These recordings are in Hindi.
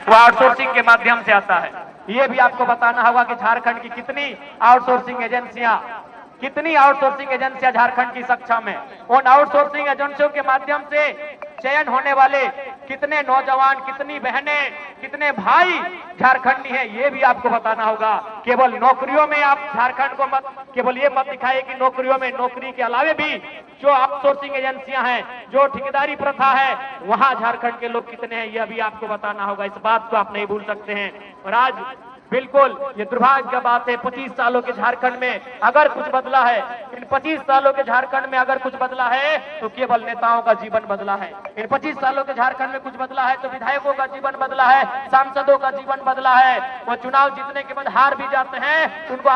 वो आउटसोर्सिंग के माध्यम से आता है। ये भी आपको बताना होगा कि झारखंड की कितनी आउटसोर्सिंग एजेंसियां झारखंड की सक्षम है। उन आउटसोर्सिंग एजेंसियों के माध्यम से चयन होने वाले कितने नौजवान, कितनी बहनें, कितने भाई झारखंडी हैं, ये भी आपको बताना होगा। केवल नौकरियों में आप झारखंड को केवल ये मत दिखाइए कि नौकरियों में, नौकरी के अलावे भी जो आउटसोर्सिंग एजेंसियां हैं, जो ठेकेदारी प्रथा है, वहां झारखंड के लोग कितने हैं, यह भी आपको बताना होगा। इस बात को आप नहीं भूल सकते हैं। और आज बिल्कुल ये दुर्भाग्य की बात है, 25 सालों के झारखंड में अगर कुछ बदला है, इन 25 सालों के झारखंड में अगर कुछ बदला है तो केवल नेताओं का जीवन बदला है। इन 25 सालों के झारखंड में कुछ बदला है तो विधायकों का जीवन बदला है, सांसदों का जीवन बदला है। वो चुनाव जीतने के बाद हार भी जाते हैं, उनको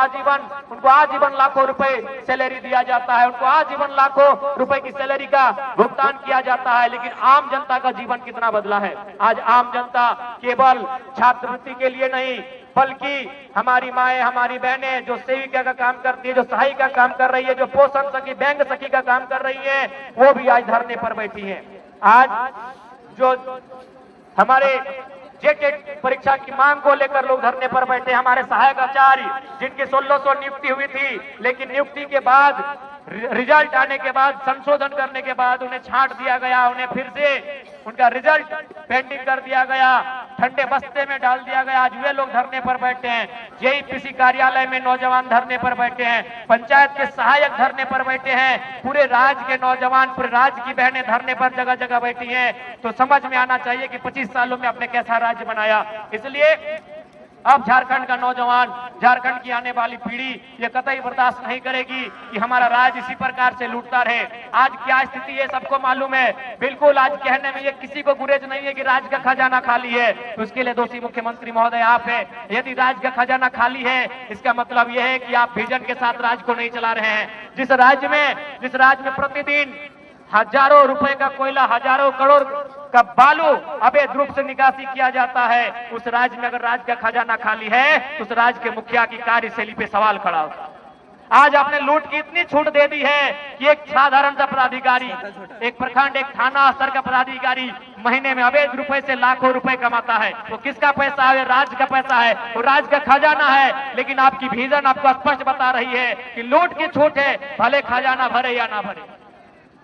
आजीवन लाखों रुपए सैलरी दिया जाता है, उनको आजीवन लाखों रुपए की सैलरी का भुगतान किया जाता है। लेकिन आम जनता का जीवन कितना बदला है? आज आम जनता केवल छात्रवृत्ति के लिए नहीं, बल्कि हमारी माएं, हमारी बहनें जो सेविका का काम करती है, जो सहायिका का काम कर रही है, जो पोषण सखी, बैंक सखी का काम कर रही है, वो भी आज धरने पर बैठी हैं। आज जो हमारे जेटेट परीक्षा की मांग को लेकर लोग धरने पर बैठे, हमारे सहायक आचार्य जिनकी 1600 नियुक्ति हुई थी, लेकिन नियुक्ति के बाद, रिजल्ट आने के बाद, संशोधन करने के बाद उन्हें छांट दिया गया, उन्हें फिर से उनका रिजल्ट पेंडिंग कर दिया गया, ठंडे बस्ते में डाल दिया गया। आज वे लोग धरने पर बैठे हैं। जेईपीसी कार्यालय में नौजवान धरने पर बैठे हैं, पंचायत के सहायक धरने पर बैठे हैं, पूरे राज्य के नौजवान, पूरे राज्य की बहनें धरने पर जगह जगह बैठी हैं। तो समझ में आना चाहिए कि 25 सालों में आपने कैसा राज्य बनाया। इसलिए अब झारखंड का नौजवान, झारखंड की आने वाली पीढ़ी ये कतई बर्दाश्त नहीं करेगी कि हमारा राज्य इसी प्रकार से लूटता रहे। आज क्या स्थिति है सबको मालूम है। बिल्कुल आज कहने में ये किसी को गुरेज नहीं है कि राज्य का खजाना खाली है, तो उसके लिए दोषी मुख्यमंत्री महोदय आप है। यदि राज्य का खजाना खाली है, इसका मतलब यह है कि आप विजन के साथ राज्य को नहीं चला रहे हैं। जिस राज्य में प्रतिदिन हजारों रुपए का कोयला, हजारों करोड़ का बालू अवैध रूप से निकासी किया जाता है, उस राज्य में अगर राज्य का खजाना खाली है तो उस राज्य के मुखिया की कार्यशैली पे सवाल खड़ा होता है। आज आपने लूट की इतनी छूट दे दी है कि एक साधारण सा पदाधिकारी, एक प्रखंड, एक थाना स्तर का पदाधिकारी महीने में अवैध रुपए से लाखों रुपए कमाता है। वो किसका पैसा है? राज्य का पैसा है, वो राज्य का खजाना है। लेकिन आपकी विजन आपको स्पष्ट बता रही है कि लूट की छूट है, भले खजाना भरे या ना भरे।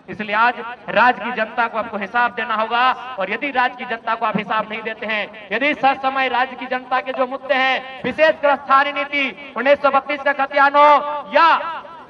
इसलिए आज राज्य की जनता को आपको हिसाब देना होगा। और यदि राज्य की जनता को आप हिसाब नहीं देते हैं, यदि सर समय राज्य की जनता के जो मुद्दे हैं, विशेषकर स्थानीय नीति 1932 का खतियान हो या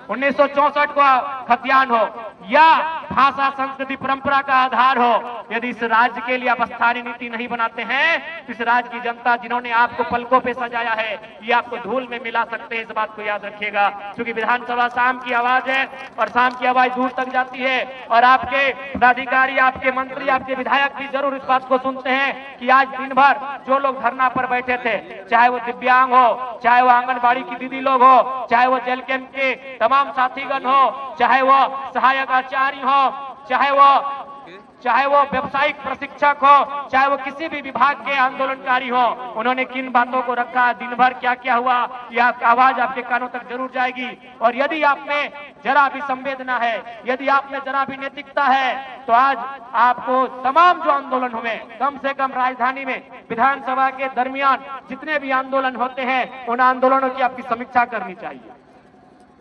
1964 का खतियान हो या भाषा संस्कृति परंपरा का आधार हो, यदि इस राज्य के लिए आप स्थानीय नीति नहीं बनाते हैं तो इस राज्य की जनता जिन्होंने आपको पलकों पे सजाया है, ये आपको धूल में मिला सकते हैं। इस बात को याद रखिएगा, क्योंकि विधानसभा शाम की आवाज है और शाम की आवाज दूर तक जाती है। और आपके पदाधिकारी, आपके मंत्री, आपके विधायक भी जरूर इस बात को सुनते हैं कि आज दिन भर जो लोग धरना पर बैठे थे, चाहे वो दिव्यांग हो, चाहे वो आंगनबाड़ी की दीदी लोग हो, चाहे वो जेल कैंप के तमाम साथीगण हो, चाहे वो सहायक आचार्य हो, चाहे वो व्यावसायिक प्रशिक्षक हो, चाहे वो किसी भी विभाग के आंदोलनकारी हो, उन्होंने किन बातों को रखा, दिन भर क्या क्या हुआ, यह आवाज आपके कानों तक जरूर जाएगी। और यदि आप में जरा भी संवेदना है, यदि आप में जरा भी नैतिकता है, तो आज आपको तमाम जो आंदोलन हुए, कम से कम राजधानी में विधानसभा के दरमियान जितने भी आंदोलन होते हैं, उन आंदोलनों की आपकी समीक्षा करनी चाहिए।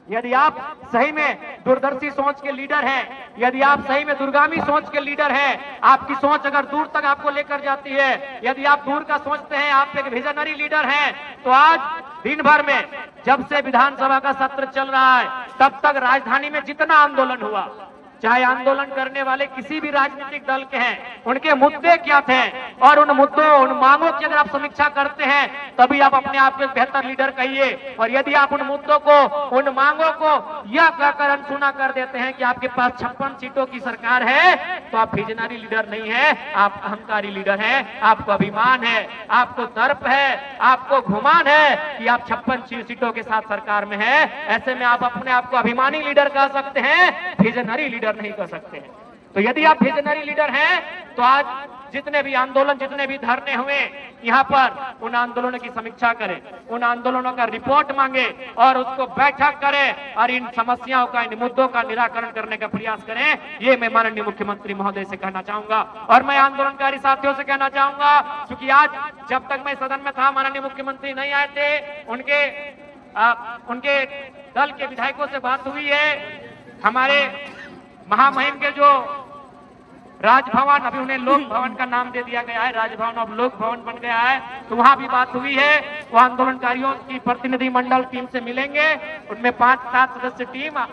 यदि आप सही में दूरदर्शी सोच के लीडर हैं, यदि आप सही में दूरगामी सोच के लीडर हैं, आपकी सोच अगर दूर तक आपको लेकर जाती है, यदि आप दूर का सोचते हैं, आप एक विजनरी लीडर हैं, तो आज दिन भर में जब से विधानसभा का सत्र चल रहा है तब तक राजधानी में जितना आंदोलन हुआ, चाहे आंदोलन करने वाले किसी भी राजनीतिक दल के हैं, उनके मुद्दे क्या थे और उन मुद्दों, उन मांगों की अगर आप समीक्षा करते हैं तभी आप अपने आप को एक बेहतर लीडर कहिए। और यदि आप उन मुद्दों को, उन मांगों को यह कहकर अनसुना कर देते हैं कि आपके पास 56 सीटों की सरकार है, तो आप विजनरी लीडर नहीं है, आप अहंकारी लीडर हैं। आपको अभिमान है, आपको दर्प है, आपको घुमान है कि आप 56 सीटों के साथ सरकार में है। ऐसे में आप अपने आप को अभिमानी लीडर कह सकते हैं, विजनरी लीडर नहीं कर सकते हैं। तो यदि आप विजनरी लीडर हैं तो आज जितने भी आंदोलन, जितने भी धरने हुए यहाँ पर, उन आंदोलनों की समीक्षा करें, उन आंदोलनों का रिपोर्ट मांगे और उसको बैठक करें और इन समस्याओं का, इन मुद्दों का निराकरण करने का प्रयास करें। ये मैं माननीय मुख्यमंत्री महोदय से कहना चाहूंगा और मैं आंदोलनकारी साथियों से कहना चाहूंगा, क्योंकि आज जब तक मैं सदन में था माननीय मुख्यमंत्री नहीं आए थे, उनके दल के विधायकों से बात हुई है। हमारे महामहिम के जो राजभवन, अभी उन्हें लोक भवन का नाम दे दिया गया है, राजभवन अब लोक भवन बन गया है, तो वहां भी बात हुई है। वो आंदोलनकारियों की प्रतिनिधि मंडल टीम से मिलेंगे, उनमें 5-7 सदस्य टीम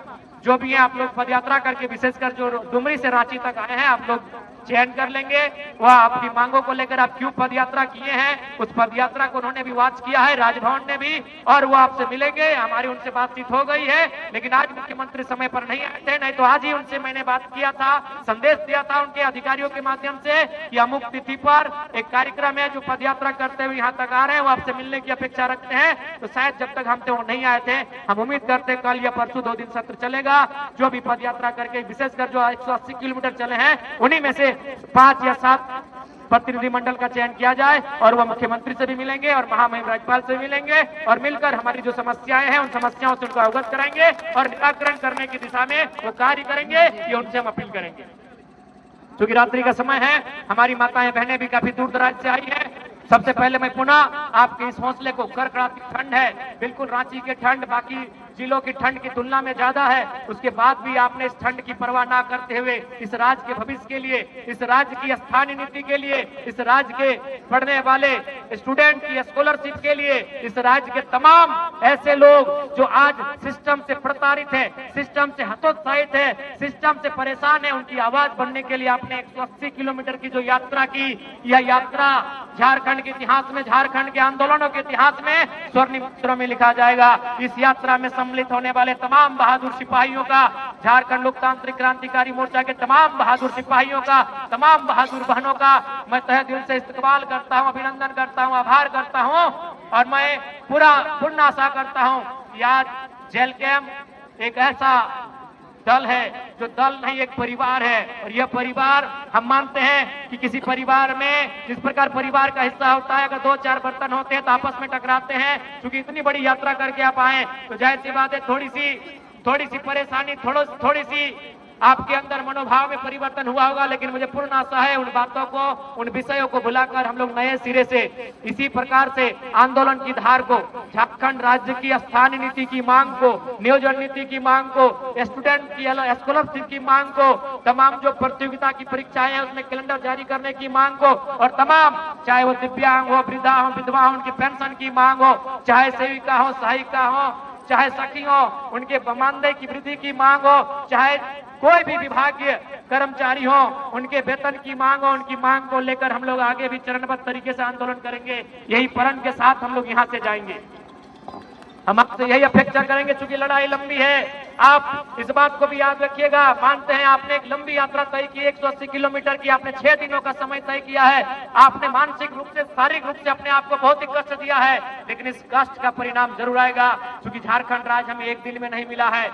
जो भी है, आप लोग पदयात्रा करके, विशेषकर जो डुमरी से रांची तक आए हैं, आप लोग चयन कर लेंगे। वह आपकी मांगों को लेकर आप क्यों पदयात्रा किए हैं, उस पदयात्रा को उन्होंने भी वॉच किया है, राजभवन ने भी, और वो आपसे मिलेंगे। हमारी उनसे बातचीत हो गई है, लेकिन आज मुख्यमंत्री समय पर नहीं आए थे, नहीं तो आज ही उनसे मैंने बात किया था, संदेश दिया था उनके अधिकारियों के माध्यम से कि अमुक तिथि पर एक कार्यक्रम है, जो पदयात्रा करते हुए यहाँ तक आ रहे हैं, वो आपसे मिलने की अपेक्षा रखते हैं। तो शायद जब तक हमसे वो नहीं आए थे, हम उम्मीद करते कल या परसों 2 दिन सत्र चलेगा, जो भी पदयात्रा करके, विशेषकर जो 180 किलोमीटर चले हैं, उन्हीं में से 5 या 7 प्रतिनिधि मंडल का चयन किया जाए और वह मुख्यमंत्री से भी मिलेंगे और महामहिम राज्यपाल से मिलेंगे और मिलकर हमारी जो समस्याएं हैं, उन समस्याओं से उनको अवगत कराएंगे और निराकरण करने की दिशा में वो कार्य करेंगे। ये उनसे हम अपील करेंगे। क्योंकि रात्रि का समय है, हमारी माताएं बहनें भी काफी दूर दराज से आई है। सबसे पहले मैं पुनः आपके इस हौसले को, कड़कड़ाती ठंड है, बिल्कुल रांची की ठंड बाकी जिलों की ठंड की तुलना में ज्यादा है, उसके बाद भी आपने इस ठंड की परवाह ना करते हुए इस राज्य के भविष्य के लिए, इस राज्य की स्थानीय नीति के लिए, इस राज्य के पढ़ने वाले स्टूडेंट की स्कॉलरशिप के लिए, इस राज्य के तमाम ऐसे लोग जो आज सिस्टम से प्रताड़ित है, सिस्टम से हतोत्साहित है, सिस्टम से परेशान है, उनकी आवाज बनने के लिए आपने 180 किलोमीटर की जो यात्रा की, यह यात्रा झारखंड के इतिहास में, झारखंड के आंदोलनों के इतिहास में स्वर्णिम अक्षरों में लिखा जाएगा। इस यात्रा में सम्मिलित होने वाले तमाम बहादुर सिपाहियों का, झारखंड लोकतांत्रिक क्रांतिकारी मोर्चा के तमाम बहादुर सिपाहियों का, तमाम बहादुर बहनों का मैं तहे दिल से इस्तकबाल करता हूं, अभिनंदन करता हूं, आभार करता हूं और मैं पूर्ण आशा करता हूं कि आज जेल कैंप एक ऐसा दल है जो दल नहीं, एक परिवार है और यह परिवार, हम मानते हैं कि किसी परिवार में जिस प्रकार परिवार का हिस्सा होता है, अगर 2-4 बर्तन होते हैं तो आपस में टकराते हैं। क्योंकि इतनी बड़ी यात्रा करके आप आए तो जाहिर सी बात है थोड़ी सी परेशानी, थोड़ी सी आपके अंदर मनोभाव में परिवर्तन हुआ होगा, लेकिन मुझे पूर्ण आशा है उन बातों को, उन विषयों को भुलाकर हम लोग नए सिरे से इसी प्रकार से आंदोलन की धार को, झारखंड राज्य की स्थानीय नीति की मांग को, नियोजन नीति की मांग को, स्टूडेंट की स्कॉलरशिप की मांग को, तमाम जो प्रतियोगिता की परीक्षाएं हैं उसमें कैलेंडर जारी करने की मांग को, और तमाम चाहे वो दिव्यांग हो, वृद्धा हो, विधवा हो, उनकी पेंशन की मांग हो, चाहे सेविका हो, सहायिका हो, चाहे सखी हो, उनके मानदेय की वृद्धि की मांग हो, चाहे कोई भी विभागीय कर्मचारी हो, उनके वेतन की मांग हो, उनकी मांग को लेकर हम लोग आगे भी चरणबद्ध तरीके से आंदोलन करेंगे। यही प्रण के साथ हम लोग यहाँ से जाएंगे। हम आपसे यही अपेक्षा करेंगे, चूंकि लड़ाई लंबी है, आप इस बात को भी याद रखिएगा। मानते हैं आपने एक लंबी यात्रा तय की, 180 किलोमीटर की, आपने 6 दिनों का समय तय किया है, आपने मानसिक रूप से, शारीरिक रूप से अपने आप को बहुत ही कष्ट दिया है, लेकिन इस कष्ट का परिणाम जरूर आएगा। क्योंकि झारखंड राज्य हमें एक दिन में नहीं मिला है,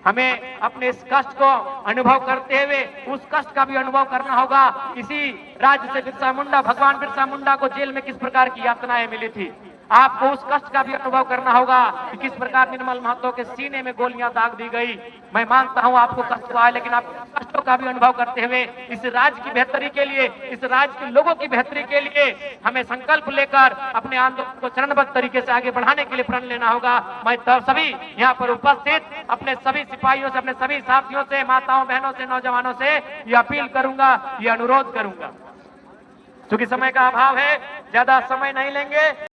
हमें अपने इस कष्ट को अनुभव करते हुए उस कष्ट का भी अनुभव करना होगा। इसी राज्य से बिरसा मुंडा, भगवान बिरसा मुंडा को जेल में किस प्रकार की यातनाएं मिली थी, आपको उस कष्ट का भी अनुभव करना होगा कि किस प्रकार निर्मल महतो के सीने में गोलियां दाग दी गई। मैं मानता हूं आपको कष्ट हुआ है, लेकिन आप कष्टों का भी अनुभव करते हुए इस राज्य की बेहतरी के लिए, इस राज्य के लोगों की बेहतरी के लिए हमें संकल्प लेकर अपने आंदोलन को चरणबद्ध तरीके से आगे बढ़ाने के लिए प्रण लेना होगा। मैं सभी यहाँ पर उपस्थित अपने सभी सिपाहियों से, अपने सभी साथियों से, माताओं बहनों से, नौजवानों से ये अपील करूंगा, ये अनुरोध करूंगा। क्योंकि समय का अभाव है, ज्यादा समय नहीं लेंगे।